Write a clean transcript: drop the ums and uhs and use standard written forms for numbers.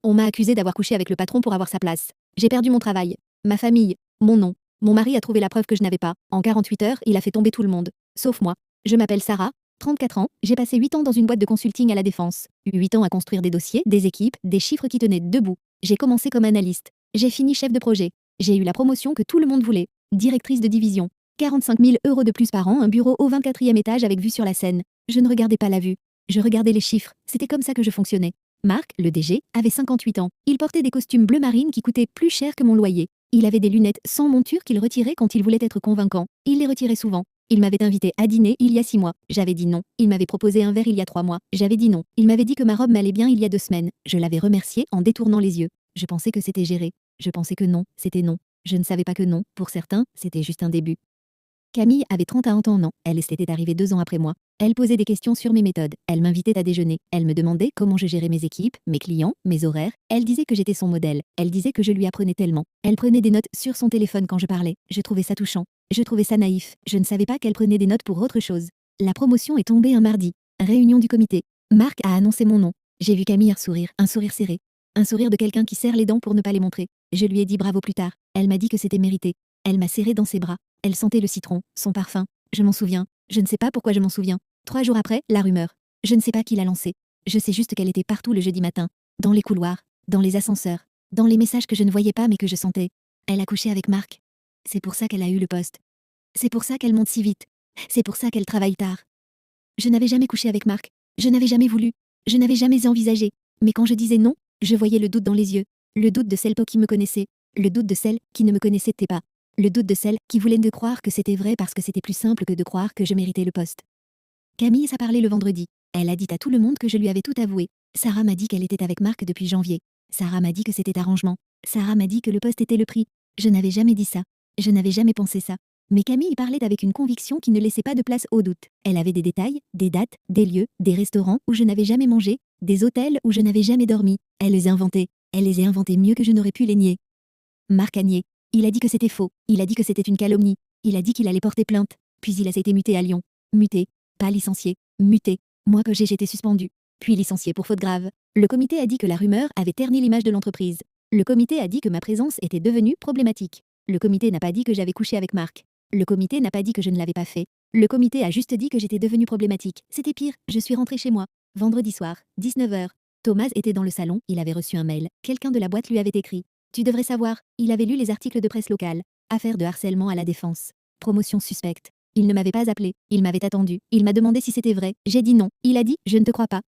On m'a accusé d'avoir couché avec le patron pour avoir sa place. J'ai perdu mon travail, ma famille, mon nom. Mon mari a trouvé la preuve que je n'avais pas. En 48 heures, il a fait tomber tout le monde. Sauf moi. Je m'appelle Sarah, 34 ans, j'ai passé 8 ans dans une boîte de consulting à la Défense. 8 ans à construire des dossiers, des équipes, des chiffres qui tenaient debout. J'ai commencé comme analyste. J'ai fini chef de projet. J'ai eu la promotion que tout le monde voulait. Directrice de division. 45 000 € de plus par an, un bureau au 24e étage avec vue sur la Seine. Je ne regardais pas la vue. Je regardais les chiffres, c'était comme ça que je fonctionnais. Marc, le DG, avait 58 ans. Il portait des costumes bleu marine qui coûtaient plus cher que mon loyer. Il avait des lunettes sans monture qu'il retirait quand il voulait être convaincant. Il les retirait souvent. Il m'avait invité à dîner il y a 6 mois. J'avais dit non. Il m'avait proposé un verre il y a 3 mois. J'avais dit non. Il m'avait dit que ma robe m'allait bien il y a 2 semaines. Je l'avais remercié en détournant les yeux. Je pensais que c'était géré. Je pensais que non, c'était non. Je ne savais pas que non, pour certains, c'était juste un début. Camille avait 31 ans, non, elle s'était arrivée 2 ans après moi. Elle posait des questions sur mes méthodes, elle m'invitait à déjeuner, elle me demandait comment je gérais mes équipes, mes clients, mes horaires, elle disait que j'étais son modèle, elle disait que je lui apprenais tellement. Elle prenait des notes sur son téléphone quand je parlais, je trouvais ça touchant, je trouvais ça naïf, je ne savais pas qu'elle prenait des notes pour autre chose. La promotion est tombée un mardi. Réunion du comité. Marc a annoncé mon nom. J'ai vu Camille un sourire serré. Un sourire de quelqu'un qui serre les dents pour ne pas les montrer. Je lui ai dit bravo plus tard. Elle m'a dit que c'était mérité. Elle m'a serré dans ses bras. Elle sentait le citron, son parfum. Je m'en souviens. Je ne sais pas pourquoi je m'en souviens. 3 jours après, la rumeur. Je ne sais pas qui l'a lancée. Je sais juste qu'elle était partout le jeudi matin. Dans les couloirs, dans les ascenseurs, dans les messages que je ne voyais pas mais que je sentais. Elle a couché avec Marc. C'est pour ça qu'elle a eu le poste. C'est pour ça qu'elle monte si vite. C'est pour ça qu'elle travaille tard. Je n'avais jamais couché avec Marc. Je n'avais jamais voulu. Je n'avais jamais envisagé. Mais quand je disais non, je voyais le doute dans les yeux. Le doute de celle qui me connaissait. Le doute de celle qui ne me connaissait pas. Le doute de celle qui voulait de croire que c'était vrai parce que c'était plus simple que de croire que je méritais le poste. Camille s'est parlé le vendredi. Elle a dit à tout le monde que je lui avais tout avoué. Sarah m'a dit qu'elle était avec Marc depuis janvier. Sarah m'a dit que c'était arrangement. Sarah m'a dit que le poste était le prix. Je n'avais jamais dit ça. Je n'avais jamais pensé ça. Mais Camille parlait avec une conviction qui ne laissait pas de place au doute. Elle avait des détails, des dates, des lieux, des restaurants où je n'avais jamais mangé, des hôtels où je n'avais jamais dormi. Elle les inventait. Elle les a inventés mieux que je n'aurais pu les nier. Marc a nié. Il a dit que c'était faux. Il a dit que c'était une calomnie. Il a dit qu'il allait porter plainte. Puis il a été muté à Lyon. Muté. Pas licencié. Muté. Moi que j'étais suspendu. Puis licencié pour faute grave. Le comité a dit que la rumeur avait terni l'image de l'entreprise. Le comité a dit que ma présence était devenue problématique. Le comité n'a pas dit que j'avais couché avec Marc. Le comité n'a pas dit que je ne l'avais pas fait. Le comité a juste dit que j'étais devenue problématique. C'était pire, je suis rentrée chez moi. Vendredi soir, 19 h. Thomas était dans le salon, il avait reçu un mail. Quelqu'un de la boîte lui avait écrit. Tu devrais savoir, il avait lu les articles de presse locale. Affaire de harcèlement à la Défense. Promotion suspecte. Il ne m'avait pas appelé, il m'avait attendu. Il m'a demandé si c'était vrai. J'ai dit non. Il a dit, je ne te crois pas.